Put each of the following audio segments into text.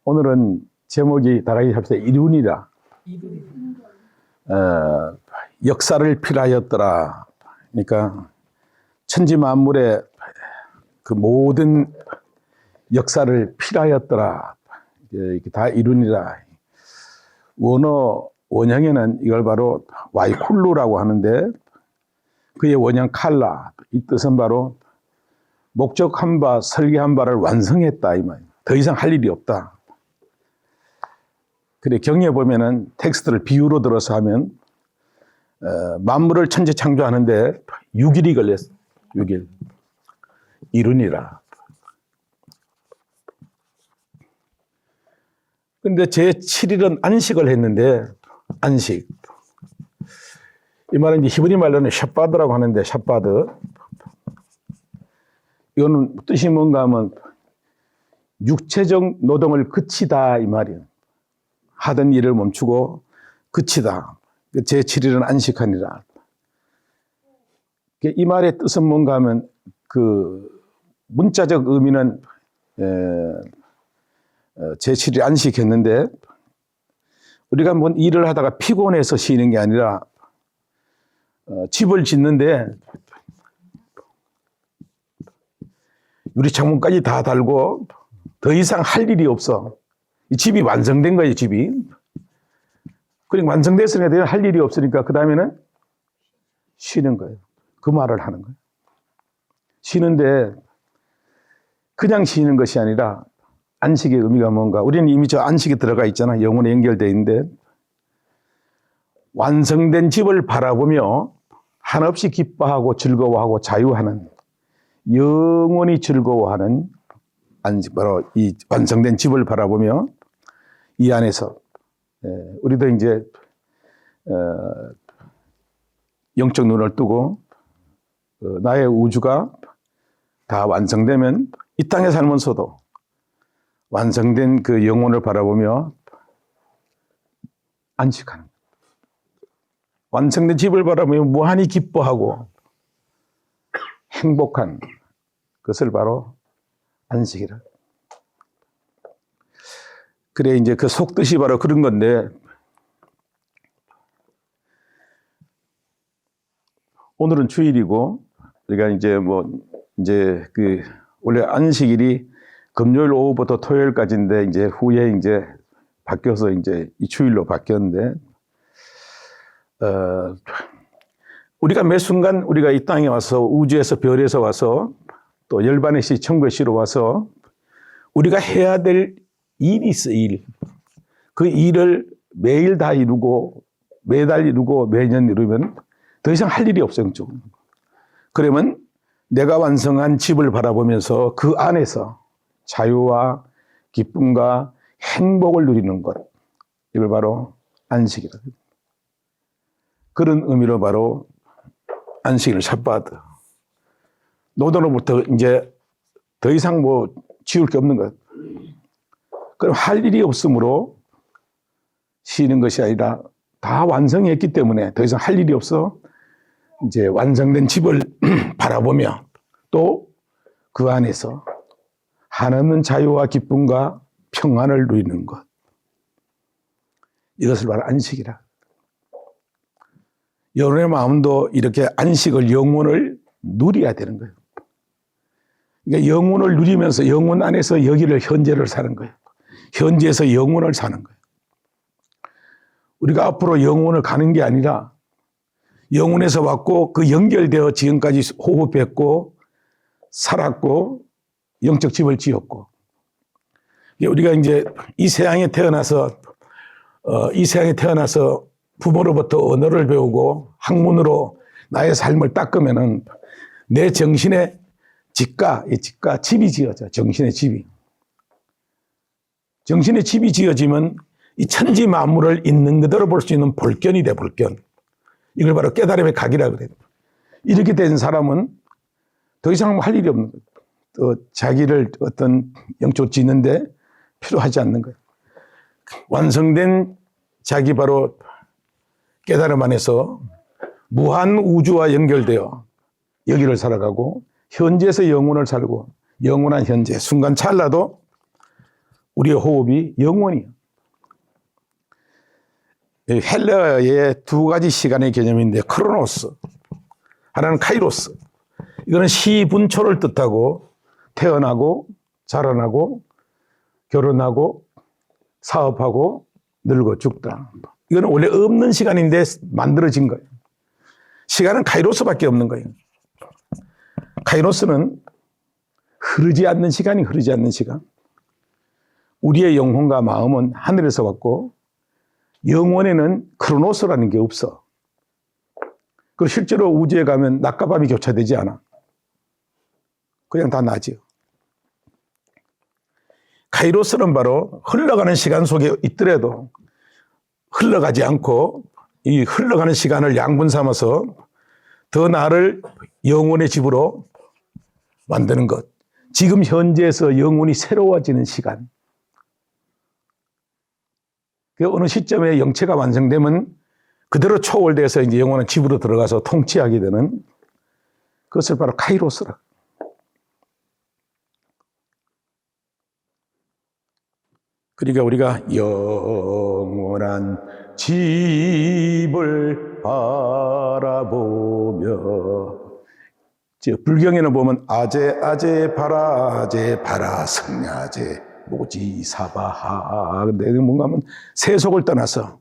오늘은 제목이 다가이 합세 이륜이라. 역사를 필하였더라. 그러니까 천지 만물의 그 모든 역사를 필하였더라. 이게 다 이륜이라. 원어 원형에는 이걸 바로 와이쿨루라고 하는데 그의 원형 칼라, 이 뜻은 바로 목적한 바, 설계한 바를 완성했다 이 말이에요. 더 이상 할 일이 없다. 그래 경에 보면은 텍스트를 비유로 들어서 하면 만물을 천재 창조하는데 6일이 걸렸어. 6일. 이루니라. 근데 제7일은 안식을 했는데 안식. 이 말은 이제 히브리 말로는 샤바드라고 하는데 샤바드. 이거는 뜻이 뭔가 하면 육체적 노동을 그치다 이 말이에요. 하던 일을 멈추고 그치다. 제7일은 안식하니라. 이 말의 뜻은 뭔가 하면 그 문자적 의미는 제7일 안식했는데 우리가 뭔 일을 하다가 피곤해서 쉬는 게 아니라 집을 짓는데 유리창문까지 다 달고 더 이상 할 일이 없어. 이 집이 완성된 거예요, 집이. 그러니까 완성됐으니까 할 일이 없으니까 그 다음에는 쉬는 거예요. 그 말을 하는 거예요. 쉬는데 그냥 쉬는 것이 아니라 안식의 의미가 뭔가. 우리는 이미 저 안식에 들어가 있잖아. 영혼에 연결되어 있는데 완성된 집을 바라보며 한없이 기뻐하고 즐거워하고 자유하는 영원히 즐거워하는 안식, 바로 이 완성된 집을 바라보며 이 안에서 우리도 이제 영적 눈을 뜨고 나의 우주가 다 완성되면 이 땅에 살면서도 완성된 그 영혼을 바라보며 안식하는 거예요. 완성된 집을 바라보며 무한히 기뻐하고 행복한 것을 바로 안식이라. 그래 이제 그 속뜻이 바로 그런 건데 오늘은 주일이고 우리가 이제 그 원래 안식일이 금요일 오후부터 토요일까지인데 이제 후에 이제 바뀌어서 이제 이 주일로 바뀌었는데 우리가 매 순간 우리가 이 땅에 와서 우주에서 별에서 와서 또 열반의 시, 천국의 시로 와서 우리가 해야 될 일이 있어, 일. 그 일을 매일 다 이루고 매달 이루고 매년 이루면 더 이상 할 일이 없어요, 영적으로. 그러면 내가 완성한 집을 바라보면서 그 안에서 자유와 기쁨과 행복을 누리는 것. 이걸 바로 안식이라. 그런 의미로 바로 안식일 샤바드. 노동으로부터 이제 더 이상 지울 게 없는 것. 그럼 할 일이 없으므로 쉬는 것이 아니라 다 완성했기 때문에 더 이상 할 일이 없어. 이제 완성된 집을 바라보며 또 그 안에서 한없는 자유와 기쁨과 평안을 누리는 것. 이것을 바로 안식이라. 여러분의 마음도 이렇게 안식을, 영혼을 누려야 되는 거예요. 그러니까 영혼을 누리면서 영혼 안에서 여기를 현재를 사는 거예요. 현재에서 영혼을 사는 거예요. 우리가 앞으로 영혼을 가는 게 아니라 영혼에서 왔고 그 연결되어 지금까지 호흡했고 살았고 영적 집을 지었고 우리가 이제 이 세상에 태어나서 부모로부터 언어를 배우고 학문으로 나의 삶을 닦으면은 내 정신의 집이 지어져. 정신의 집이. 정신의 집이 지어지면 이 천지 만물을 있는 그대로 볼 수 있는 볼견이 돼, 볼견. 이걸 바로 깨달음의 각이라 그래요. 이렇게 된 사람은 더 이상 할 일이 없는 거예요. 또 자기를 어떤 영적으로 짓는데 필요하지 않는 거예요. 완성된 자기 바로 깨달음 안에서 무한 우주와 연결되어 여기를 살아가고 현재에서 영혼을 살고 영원한 현재 순간 찰나도 우리의 호흡이 영원이에요. 헬라어의 두 가지 시간의 개념인데 크로노스, 하나는 카이로스. 이거는 시분초를 뜻하고 태어나고 자라나고 결혼하고 사업하고 늙어 죽다. 이거는 원래 없는 시간인데 만들어진 거예요. 시간은 카이로스밖에 없는 거예요. 카이로스는 흐르지 않는 시간이 흐르지 않는 시간. 우리의 영혼과 마음은 하늘에서 왔고 영원에는 크로노스라는 게 없어. 그리고 실제로 우주에 가면 낮과 밤이 교차되지 않아. 그냥 다 낮이요. 카이로스는 바로 흘러가는 시간 속에 있더라도 흘러가지 않고 이 흘러가는 시간을 양분 삼아서 더 나를 영혼의 집으로 만드는 것. 지금 현재에서 영혼이 새로워지는 시간. 어느 시점에 영체가 완성되면 그대로 초월돼서 이제 영혼은 집으로 들어가서 통치하게 되는 그것을 바로 카이로스라. 그러니까 우리가 영원한 집을 바라보며, 불경에는 보면 아제 바라 승야제 모지사바하. 근데 뭔가 하면 세속을 떠나서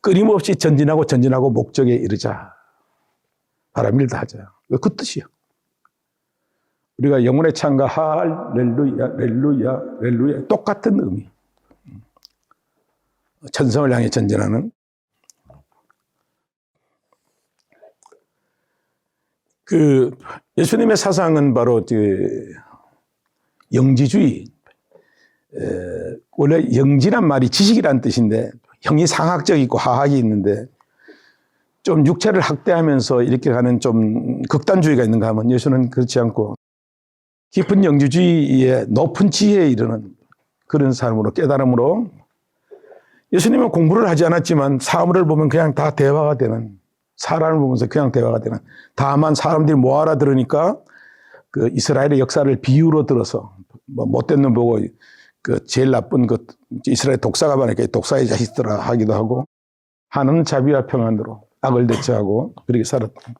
끊임없이 전진하고 목적에 이르자. 바람일다 하자. 그 뜻이요. 우리가 영혼의 찬가 할렐루야 똑같은 의미. 천성을 향해 전진하는. 예수님의 사상은 바로 영지주의. 원래 영지란 말이 지식이란 뜻인데 형이 상학적이 있고 하학이 있는데 좀 육체를 학대하면서 이렇게 가는 좀 극단주의가 있는가 하면 예수는 그렇지 않고 깊은 영지주의의 높은 지혜에 이르는 그런 삶으로, 깨달음으로. 예수님은 공부를 하지 않았지만 사물을 보면 그냥 다 대화가 되는, 사람을 보면서 그냥 대화가 되는, 다만 사람들이 뭐 알아들으니까 그 이스라엘의 역사를 비유로 들어서 뭐 못된 놈 보고 제일 나쁜 이스라엘 독사가 많으니까 독사의 자식들아 하기도 하고, 하는 자비와 평안으로 악을 대처하고 그렇게 살았다.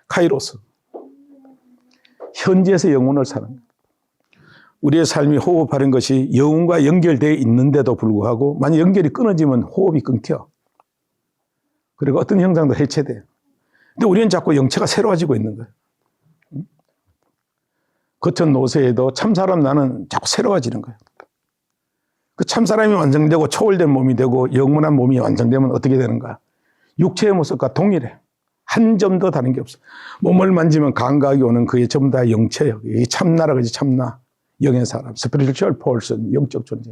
카이로스. 현지에서 영혼을 사는 거예요. 우리의 삶이 호흡하는 것이 영혼과 연결되어 있는데도 불구하고 만약 연결이 끊어지면 호흡이 끊겨. 그리고 어떤 형상도 해체돼요. 근데 우리는 자꾸 영체가 새로워지고 있는 거예요. 겉은 노쇠해도 참사람 나는 자꾸 새로워지는 거예요. 그 참사람이 완성되고 초월된 몸이 되고 영원한 몸이 완성되면 어떻게 되는가? 육체의 모습과 동일해. 한 점도 다른 게 없어. 몸을 만지면 감각이 오는 그게 전부 다 영체예요. 이게 참나라 그러지, 참나. 영의 사람, spiritual person, 영적 존재.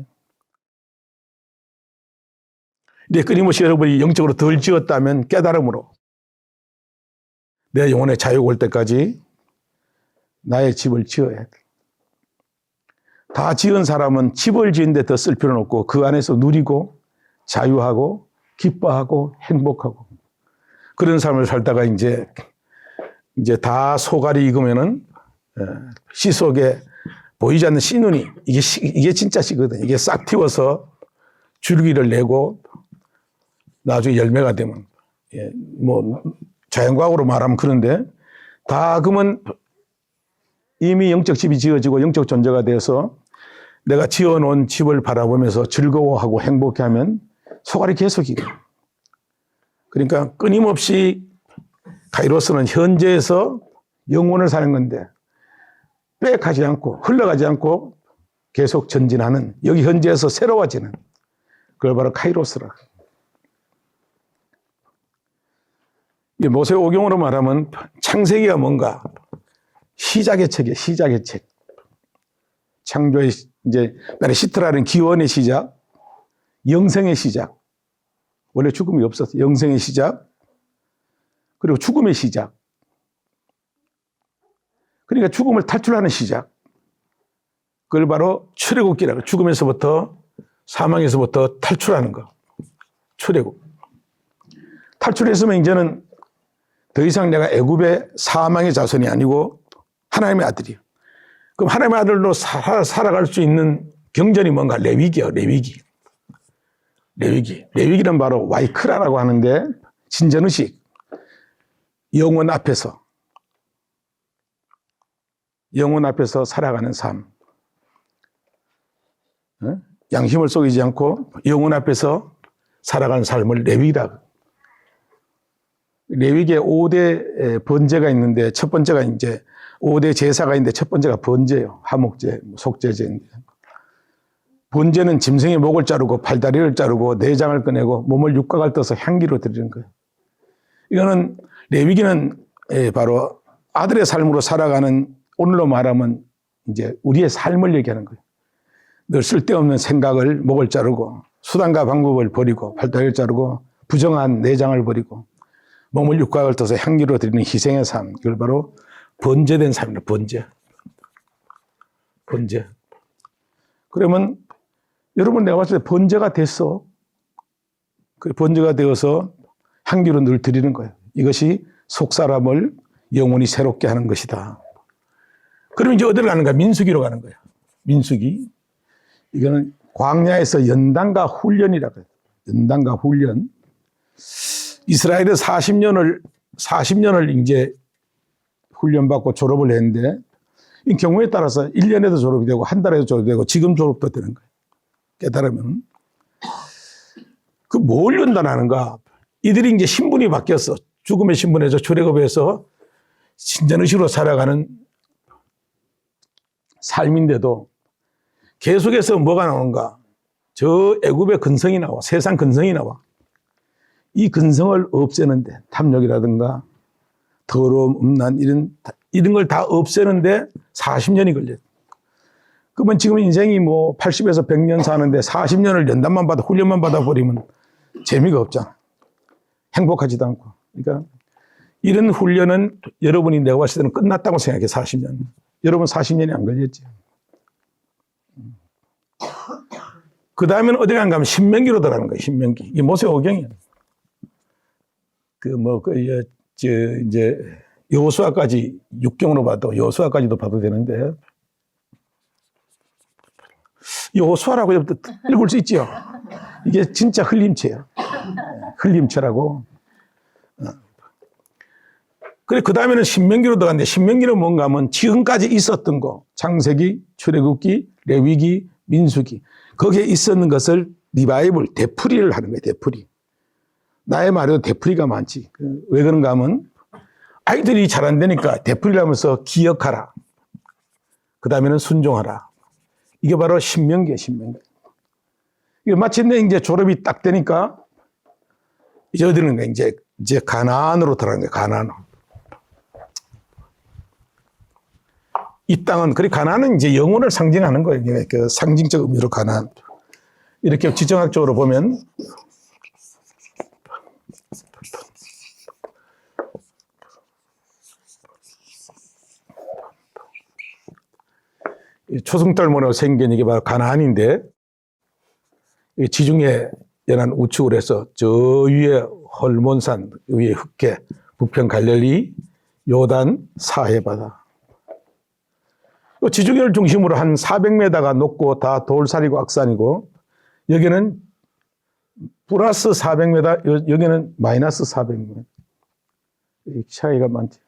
이제 끊임없이 여러분이 영적으로 덜 지었다면 깨달음으로 내 영혼의 자유가 올 때까지 나의 집을 지어야 돼. 다 지은 사람은 집을 지은데 더 쓸 필요는 없고 그 안에서 누리고 자유하고 기뻐하고 행복하고 그런 삶을 살다가 이제 다 소갈이 익으면은 씨 속에 보이지 않는 씨눈이 이게 진짜 씨거든. 이게 싹 틔워서 줄기를 내고 나중에 열매가 되면 뭐 자연과학으로 말하면 그런데 다 그러면 이미 영적 집이 지어지고 영적 존재가 되어서 내가 지어놓은 집을 바라보면서 즐거워하고 행복해하면 소갈이 계속 익어. 그러니까 끊임없이 카이로스는 현재에서 영혼을 사는 건데 빼가지 않고 흘러가지 않고 계속 전진하는, 여기 현재에서 새로워지는, 그걸 바로 카이로스라. 모세오경으로 말하면 창세기가 뭔가 시작의 책이에요. 시작의 책. 창조의 이제 베레시트라는 기원의 시작, 영생의 시작. 원래 죽음이 없었어. 영생의 시작, 그리고 죽음의 시작. 그러니까 죽음을 탈출하는 시작. 그걸 바로 출애굽기라고, 죽음에서부터 사망에서부터 탈출하는 거. 출애굽. 탈출했으면 이제는 더 이상 내가 애굽의 사망의 자손이 아니고 하나님의 아들이에요. 그럼 하나님의 아들로 살아갈 수 있는 경전이 뭔가? 레위기요, 레위기. 레위기는 바로 와이크라라고 하는데, 신전의식. 영혼 앞에서 살아가는 삶. 양심을 속이지 않고 영혼 앞에서 살아가는 삶을 레위기라고. 레위기에 5대 번제가 있는데, 첫 번째가 이제 5대 제사가 있는데, 첫 번째가 번제예요. 하목제, 속죄제인데. 번제는 짐승의 목을 자르고 팔다리를 자르고 내장을 꺼내고 몸을 육각을 떠서 향기로 드리는 거예요. 이거는 레위기는 바로 아들의 삶으로 살아가는, 오늘로 말하면 이제 우리의 삶을 얘기하는 거예요. 늘 쓸데없는 생각을, 목을 자르고 수단과 방법을 버리고 팔다리를 자르고 부정한 내장을 버리고 몸을 육각을 떠서 향기로 드리는 희생의 삶. 이걸 바로 번제된 삶입니다. 번제. 그러면 여러분, 내가 봤을 때 번제가 됐어. 그 번제가 되어서 향기로 늘 드리는 거예요. 이것이 속사람을 영원히 새롭게 하는 것이다. 그러면 이제 어디로 가는가? 민수기로 가는 거예요. 민수기. 이거는 광야에서 연단과 훈련이라고 해요. 연단과 훈련. 이스라엘에 40년을 이제 훈련받고 졸업을 했는데, 이 경우에 따라서 1년에도 졸업이 되고, 한 달에도 졸업이 되고, 지금 졸업도 되는 거예요. 깨달으면. 그 뭘 연단하는가? 이들이 이제 신분이 바뀌었어. 죽음의 신분에서 출애굽에서 신전의식으로 살아가는 삶인데도 계속해서 뭐가 나오는가? 저 애굽의 근성이 나와. 세상 근성이 나와. 이 근성을 없애는데, 탐욕이라든가 더러움, 음란, 이런 걸 다 없애는데 40년이 걸려요. 그러면 지금 인생이 뭐 80에서 100년 사는데 40년을 연단만 받아, 훈련만 받아버리면 재미가 없잖아. 행복하지도 않고. 그러니까 이런 훈련은 여러분이 내가 봤을 때는 끝났다고 생각해, 40년. 여러분 40년이 안 걸렸지. 그 다음에는 어디 가면 신명기로 들어가는 거예요, 신명기. 이게 모세오경이에요. 이제 여호수아까지 6경으로 봐도, 여호수아까지도 봐도 되는데, 여호수아라고 읽을 수 있죠. 이게 진짜 흘림체예요. 흘림체라고. 그래, 그 다음에는 신명기로 들어갔는데, 신명기는 뭔가 하면 지금까지 있었던 거, 창세기, 출애굽기, 레위기, 민수기, 거기에 있었는 것을 리바이벌, 되풀이를 하는 거예요, 되풀이. 나의 말에도 되풀이가 많지. 왜 그런가 하면 아이들이 잘 안 되니까 되풀이를 하면서 기억하라. 그 다음에는 순종하라. 이게 바로 신명기예요, 신명기. 마침내 이제 졸업이 딱 되니까 이제 어디는 이제 가나안으로 들어가는 거예요, 가나안. 이 땅은, 그리고 가나안은 이제 영혼을 상징하는 거예요. 그 상징적 의미로 가나안. 이렇게 지정학적으로 보면 초승달모로 생긴 이게 바로 가나안인데, 지중해 연안 우측으로 해서 저 위에 헐몬산, 위에 흑해, 부평 갈릴리, 요단, 사해바다. 지중해를 중심으로 한 400m가 높고 다 돌산이고 악산이고, 여기는 플러스 400m, 여기는 마이너스 400m. 차이가 많죠.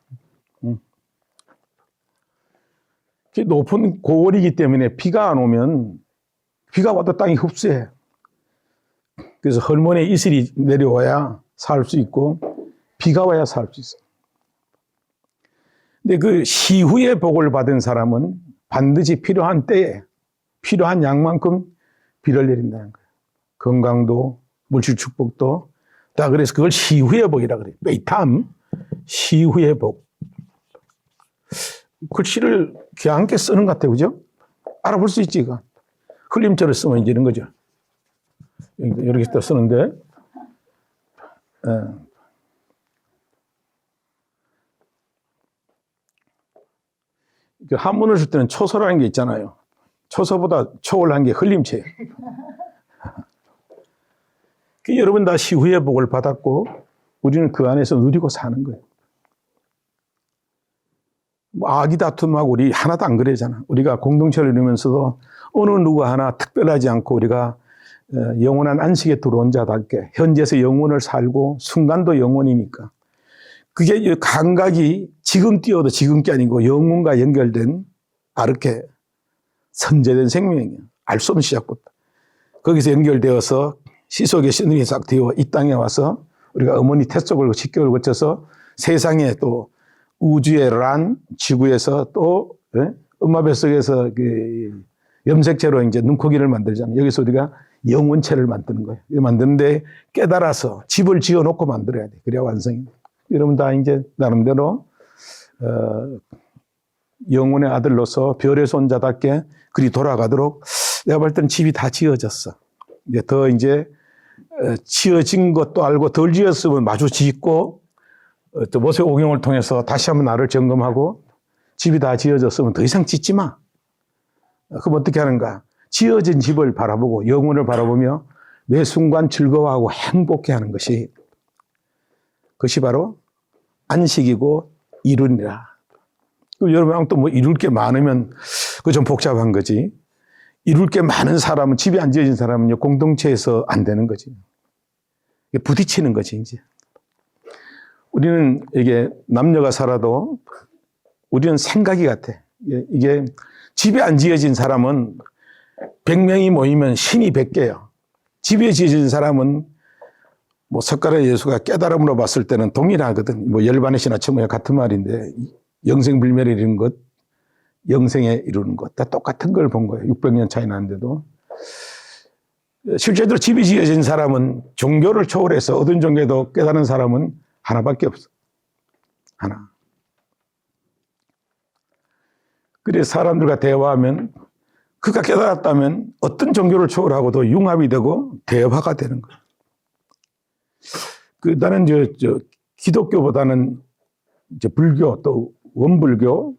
높은 고원이기 때문에 비가 안 오면, 비가 와도 땅이 흡수해. 그래서 헐몬의 이슬이 내려와야 살 수 있고, 비가 와야 살 수 있어. 근데 그 시후의 복을 받은 사람은 반드시 필요한 때에 필요한 양만큼 비를 내린다는 거예요. 건강도, 물질 축복도. 다 그래서 그걸 시후의 복이라 그래요. 메이탐, 시후의 복. 글씨를 귀하게 쓰는 것 같아요, 그죠? 알아볼 수 있지, 이거. 흘림체를 쓰면 이제 이런 거죠. 이렇게 또 쓰는데, 한문을 쓸 때는 초서라는 게 있잖아요. 초서보다 초월한 게 흘림체예요. 여러분 다 시후의 복을 받았고, 우리는 그 안에서 누리고 사는 거예요. 뭐 아기 다툼하고 우리 하나도 안 그러잖아. 우리가 공동체를 이루면서도 어느 누가 하나 특별하지 않고 우리가 영원한 안식에 들어온 자답게 현재에서 영혼을 살고 순간도 영혼이니까 그게 감각이 지금 뛰어도 지금 게 아니고 영혼과 연결된 아르케 선제된 생명이에요. 알 수 없는 시작부터. 거기서 연결되어서 시속의 신들이 싹 되어 이 땅에 와서 우리가 어머니 태 속을 10개월 거쳐서 세상에 또 우주의 란, 지구에서 또 엄마 뱃속에서 그 염색체로 이제 눈코기를 만들잖아요. 여기서 우리가 영혼체를 만드는 거예요. 만드는데 깨달아서 집을 지어놓고 만들어야 돼. 그래야 완성이 돼. 여러분 다 이제 나름대로 영혼의 아들로서 별의 손자답게 그리 돌아가도록 내가 볼 때는 집이 다 지어졌어. 이제 더 이제 지어진 것도 알고 덜 지었으면 마주 짓고 또 모세오경을 통해서 다시 한번 나를 점검하고 집이 다 지어졌으면 더 이상 짓지 마. 그럼 어떻게 하는가? 지어진 집을 바라보고 영혼을 바라보며 매 순간 즐거워하고 행복해 하는 것이 그것이 바로 안식이고 이루니라. 여러분 또 뭐 이룰 게 많으면 그거 좀 복잡한 거지. 이룰 게 많은 사람은 집이 안 지어진 사람은요 공동체에서 안 되는 거지. 부딪히는 거지 이제. 우리는 이게 남녀가 살아도 우리는 생각이 같아. 이게 집이 안 지어진 사람은 100명이 모이면 신이 100개요. 집에 지어진 사람은 뭐 석가래 예수가 깨달음으로 봤을 때는 동일하거든. 뭐 열반의시나 천문에 같은 말인데 영생불멸에 이르는 것, 영생에 이루는 것 다 똑같은 걸 본 거예요. 600년 차이 나는데도. 실제로 집이 지어진 사람은 종교를 초월해서 어떤 종교도 깨달은 사람은 하나밖에 없어. 하나. 그래서 사람들과 대화하면 그가 깨달았다면 어떤 종교를 초월하고도 융합이 되고 대화가 되는 거예요. 나는 기독교보다는 이제 불교 또 원불교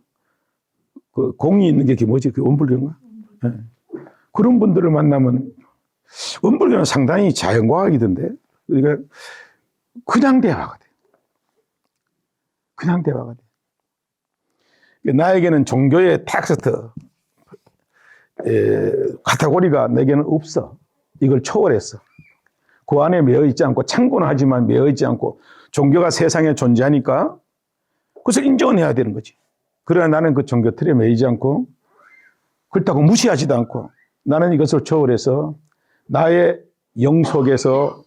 그 공이 있는 게 뭐지? 그 원불교인가? 네. 그런 분들을 만나면 원불교는 상당히 자연과학이던데 그러니까 그냥 대화가 돼. 그냥 대화가 돼. 나에게는 종교의 텍스트 카테고리가 내게는 없어. 이걸 초월했어. 그 안에 매여 있지 않고 참고는 하지만 매여 있지 않고 종교가 세상에 존재하니까 그것을 인정은 해야 되는 거지. 그러나 나는 그 종교 틀에 매이지 않고 그렇다고 무시하지도 않고 나는 이것을 초월해서 나의 영 속에서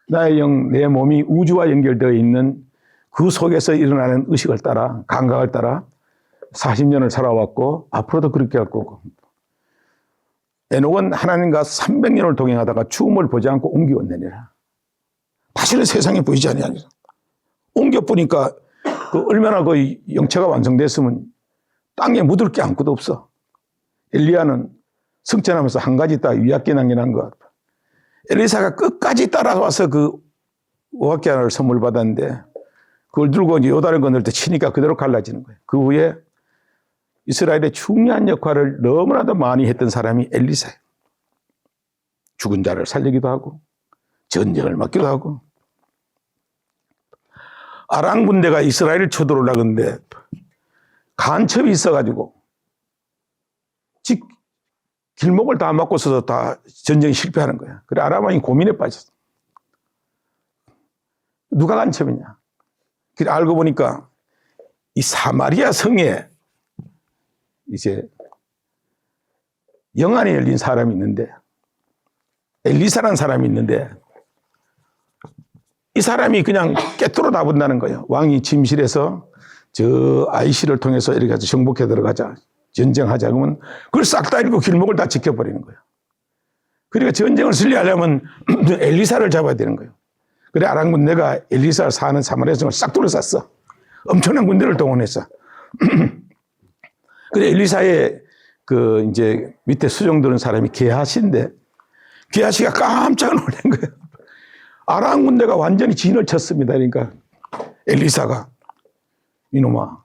나의 영, 내 몸이 우주와 연결되어 있는 그 속에서 일어나는 의식을 따라 감각을 따라 40년을 살아왔고 앞으로도 그렇게 할 거고 에녹은 하나님과 300년을 동행하다가 죽음을 보지 않고 옮겨내니라. 다시는 세상에 보이지 아니하니라. 옮겨 보니까 얼마나 그 영체가 완성됐으면 땅에 묻을 게 아무것도 없어. 엘리야는 승천하면서 한 가지 딱 위약기 남겨놓은 것. 엘리사가 끝까지 따라와서 그 오합기 하나를 선물 받았는데 그걸 들고 이제 요단을 건널 때 치니까 그대로 갈라지는 거예요. 그 후에 이스라엘의 중요한 역할을 너무나도 많이 했던 사람이 엘리사예요. 죽은 자를 살리기도 하고 전쟁을 맡기도 하고 아람 군대가 이스라엘을 쳐들어오려고 하는데 간첩이 있어가지고 길목을 다 막고서도 다 전쟁이 실패하는 거야. 그래 아람 왕이 고민에 빠졌어. 누가 간첩이냐? 그래 알고 보니까 이 사마리아 성에 이제 영안이 열린 사람이 있는데 엘리사라는 사람이 있는데 이 사람이 그냥 깨뚫어 나본다는 거예요. 왕이 침실에서 저 아이씨를 통해서 이렇게 해서 정복해 들어가자. 전쟁하자. 그러면 그걸 싹 다 읽고 길목을 다 지켜버리는 거예요. 그러니까 전쟁을 슬리하려면 엘리사를 잡아야 되는 거예요. 그래 아람 군대가 엘리사 사는 사마리아 성을 싹 둘러쌌어. 엄청난 군대를 동원했어. 그래 엘리사의 그 이제 밑에 수종드는 사람이 게하시인데 게하시가 깜짝 놀란 거예요. 아람 군대가 완전히 진을 쳤습니다. 그러니까 엘리사가 이놈아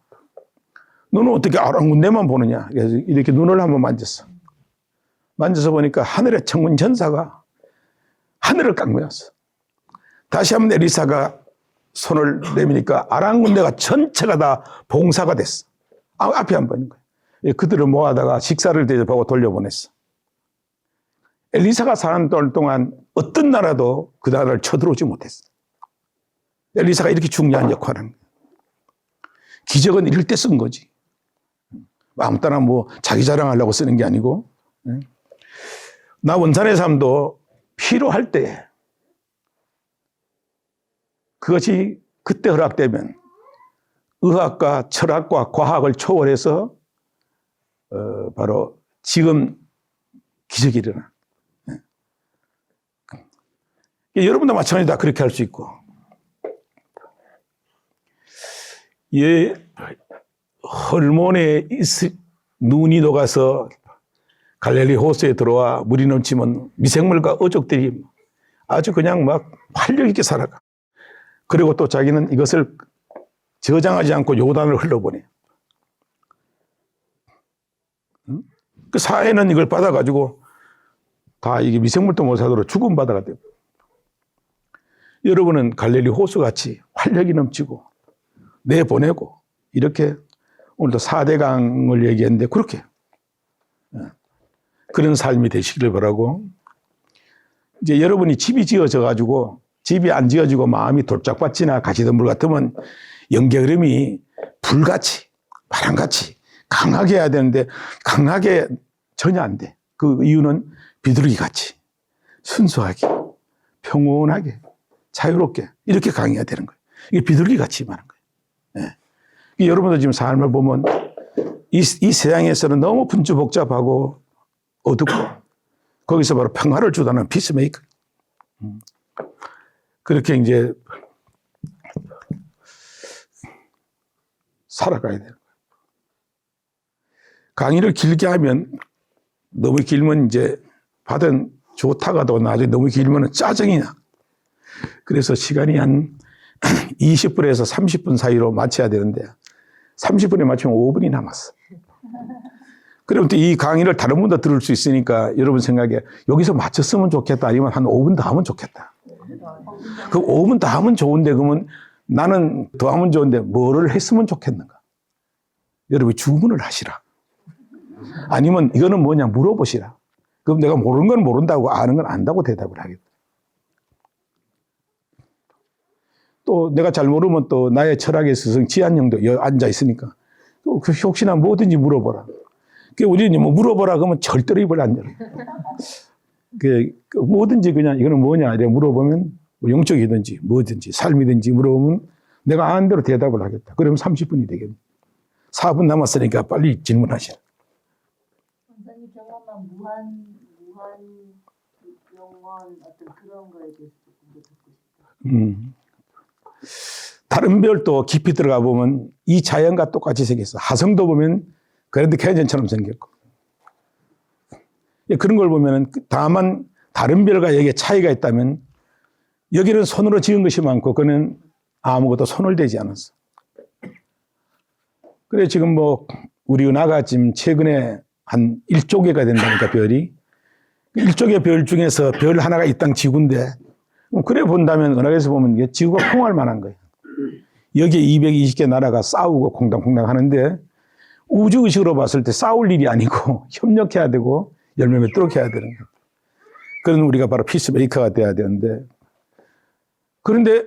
너는 어떻게 아람 군대만 보느냐. 그래서 이렇게 눈을 한번 만졌어. 만져서 보니까 하늘의 천군 전사가 하늘을 깎매었어. 다시 한번 엘리사가 손을 내미니까 아람 군대가 전체가 다 봉사가 됐어. 앞이 안 보이는 거예요. 그들을 모아다가 식사를 대접하고 돌려보냈어. 엘리사가 사는 동안 어떤 나라도 그 나라를 쳐들어오지 못했어. 엘리사가 이렇게 중요한 역할을 하는 거예요. 기적은 이럴 때 쓴 거지. 아무 때나 뭐 자기 자랑하려고 쓰는 게 아니고. 나 원산의 삶도 필요할 때 그것이 그때 허락되면 의학과 철학과 과학을 초월해서 바로 지금 기적이 일어나. 여러분도 마찬가지다 그렇게 할 수 있고. 헐몬에 눈이 녹아서 갈릴리 호수에 들어와 물이 넘치면 미생물과 어족들이 아주 그냥 막 활력 있게 살아가. 그리고 또 자기는 이것을 저장하지 않고 요단을 흘러보내. 그 사회는 이걸 받아가지고 다 이게 미생물도 못 살도록 죽음 바다가 되고. 여러분은 갈릴리 호수같이 활력이 넘치고 내보내고 이렇게 오늘도 4대강을 얘기했는데 그렇게 그런 삶이 되시기를 바라고. 이제 여러분이 집이 지어져 가지고 집이 안 지어지고 마음이 돌짝밭이나 가시덤불 같으면 영계 흐름이 불같이 바람같이 강하게 해야 되는데 강하게 전혀 안 돼. 그 이유는 비둘기 같이 순수하게 평온하게 자유롭게 이렇게 강해야 되는 거예요. 이게 비둘기 같이 말하는 거예요. 예. 여러분도 지금 삶을 보면 이 세상에서는 너무 분주복잡하고 어둡고 거기서 바로 평화를 주다는 피스메이커. 그렇게 이제 살아가야 되는 거예요. 강의를 길게 하면 너무 길면 이제 받은 좋다가도 나중에 너무 길면 짜증이 나. 그래서 시간이 한 20분에서 30분 사이로 맞춰야 되는데 30분에 맞추면 5분이 남았어. 그러면 또 이 강의를 다른 분도 들을 수 있으니까 여러분 생각에 여기서 맞췄으면 좋겠다 아니면 한 5분 더 하면 좋겠다. 그 5분 더 하면 좋은데 그러면 나는 더 하면 좋은데 뭐를 했으면 좋겠는가? 여러분 주문을 하시라. 아니면 이거는 뭐냐 물어보시라. 그럼 내가 모르는 건 모른다고 아는 건 안다고 대답을 하겠다. 또 내가 잘 모르면 또 나의 철학의 스승 지한영도 앉아 있으니까 혹시나 뭐든지 물어보라. 우리는 뭐 물어보라 그러면 절대로 입을 안 열어. 뭐든지 그냥 이거는 뭐냐 이래 물어보면 뭐 영적이든지 뭐든지 삶이든지 물어보면 내가 아는 대로 대답을 하겠다. 그러면 30분이 되겠네. 4분 남았으니까 빨리 질문하시라. 원장님 경험한 무한 영원 어떤 그런 거에 대해서 조금 더 듣고 싶어요. 다른 별도 깊이 들어가 보면 이 자연과 똑같이 생겼어. 하성도 보면 그랜드 캐니언처럼 생겼고. 그런 걸 보면은 다만 다른 별과 여기에 차이가 있다면 여기는 손으로 지은 것이 많고 그는 아무것도 손을 대지 않았어. 그래 지금 뭐 우리 은하가 지금 최근에 한 1조 개가 된다니까 별이. 1조 개 별 중에서 별 하나가 이 땅 지구인데 그래 본다면 은하에서 보면 이게 지구가 통할 만한 거예요. 여기에 220개 나라가 싸우고 콩당콩당 하는데 우주의식으로 봤을 때 싸울 일이 아니고 협력해야 되고 열매 맺도록 해야 되는 거예요. 그런 우리가 바로 피스메이커가 돼야 되는데 그런데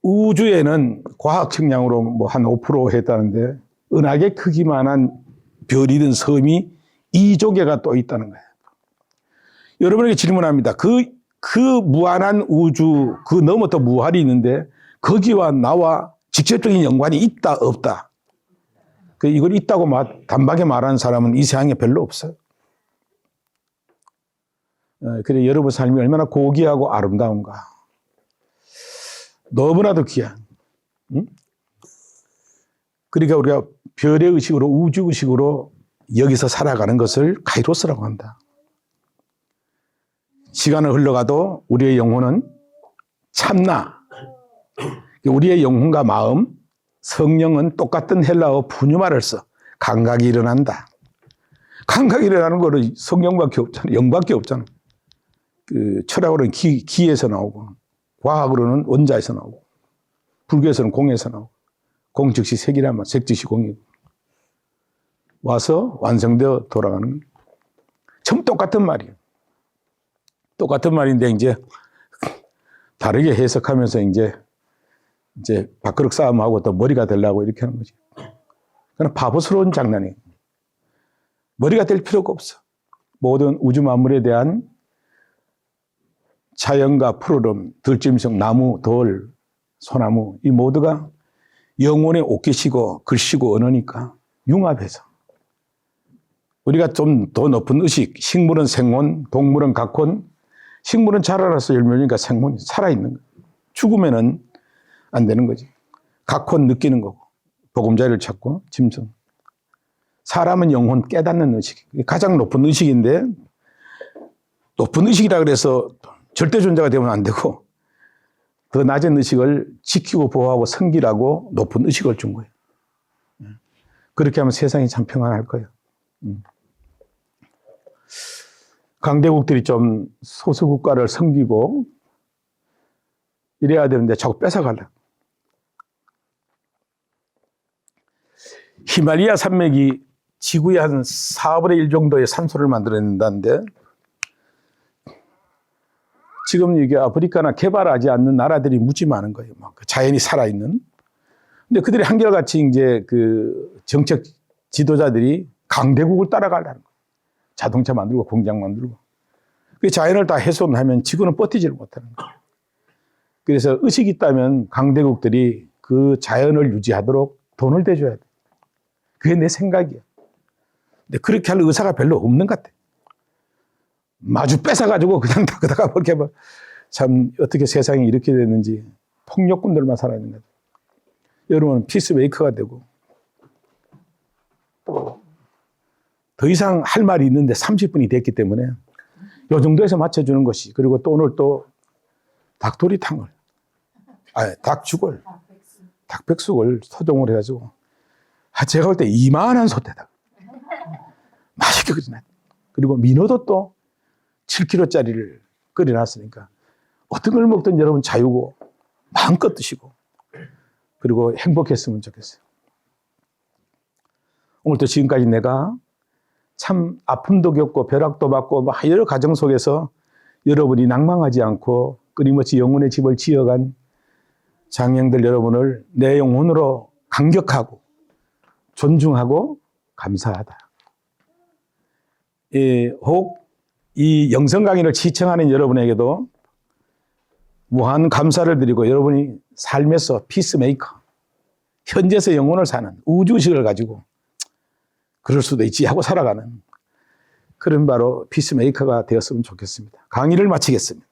우주에는 과학 측량으로 뭐 한 5% 했다는데 은하계 크기만한 별이든 섬이 2조 개가 또 있다는 거예요. 여러분에게 질문합니다. 그 무한한 우주, 그 너무 또 무한이 있는데 거기와 나와 직접적인 연관이 있다, 없다. 이걸 있다고 단박에 말하는 사람은 이 세상에 별로 없어요. 그래 여러분 삶이 얼마나 고귀하고 아름다운가. 너무나도 귀한. 응? 그러니까 우리가 별의 의식으로 우주 의식으로 여기서 살아가는 것을 카이로스라고 한다. 시간을 흘러가도 우리의 영혼은 참나. 우리의 영혼과 마음, 성령은 똑같은 헬라어 푸뉴마를 써. 감각이 일어난다. 감각이 일어나는 거는 성령밖에 없잖아. 영밖에 없잖아. 철학으로는 기에서 나오고, 과학으로는 원자에서 나오고, 불교에서는 공에서 나오고, 공 즉시 색이란 말, 색 즉시 공이고. 와서 완성되어 돌아가는 거예요. 전부 똑같은 말이에요. 똑같은 말인데 이제 다르게 해석하면서 이제 밥그릇 싸움하고 또 머리가 되려고 이렇게 하는 거지. 그건 바보스러운 장난이에요. 머리가 될 필요가 없어. 모든 우주 만물에 대한 자연과 푸르름, 들짐승, 나무, 돌, 소나무 이 모두가 영혼의 옷깃이고 글씨고 언어니까 융합해서 우리가 좀 더 높은 의식, 식물은 생혼, 동물은 각혼, 식물은 자라나서 열매니까 생혼이 살아있는 거예요. 죽으면은 안 되는 거지. 각혼 느끼는 거고, 보금자리를 찾고, 짐승. 사람은 영혼 깨닫는 의식. 가장 높은 의식인데, 높은 의식이라 그래서 절대 존재가 되면 안 되고, 더 낮은 의식을 지키고 보호하고 섬기라고 높은 의식을 준 거예요. 그렇게 하면 세상이 참 평안할 거예요. 강대국들이 좀 소수국가를 섬기고 이래야 되는데 자꾸 뺏어가려고. 히말리아 산맥이 지구의 한 4분의 1 정도의 산소를 만들어낸다는데 지금 이게 아프리카나 개발하지 않는 나라들이 무지 많은 거예요. 막 자연이 살아있는. 근데 그들이 한결같이 이제 그 정책 지도자들이 강대국을 따라가려는 거예요. 자동차 만들고 공장 만들고. 그 자연을 다 훼손하면 지구는 버티지를 못하는 거예요. 그래서 의식이 있다면 강대국들이 그 자연을 유지하도록 돈을 대줘야 돼. 그게 내 생각이야. 근데 그렇게 할 의사가 별로 없는 것 같아. 마주 뺏어가지고 그냥 다 그다가 그렇게 참 어떻게 세상이 이렇게 됐는지 폭력꾼들만 살아있는 거죠. 여러분은 피스메이커가 되고 더 이상 할 말이 있는데 30분이 됐기 때문에 이 정도에서 맞춰주는 것이 그리고 또 오늘 또 닭도리탕을 닭죽을 닭백숙을 소정을 해가지고 제가 볼 때 이만한 솥에다 맛있게 끓여놨. 그리고 민어도 또 7kg짜리를 끓여놨으니까 어떤 걸 먹든 여러분 자유고 마음껏 드시고 그리고 행복했으면 좋겠어요. 오늘도 지금까지 내가 참 아픔도 겪고 벼락도 받고 여러 가정 속에서 여러분이 낭망하지 않고 끊임없이 영혼의 집을 지어간 장형들 여러분을 내 영혼으로 감격하고 존중하고 감사하다. 혹 이 영성 강의를 시청하는 여러분에게도 무한 감사를 드리고 여러분이 삶에서 피스메이커, 현재서 영혼을 사는 우주의식을 가지고 그럴 수도 있지 하고 살아가는 그런 바로 피스메이커가 되었으면 좋겠습니다. 강의를 마치겠습니다.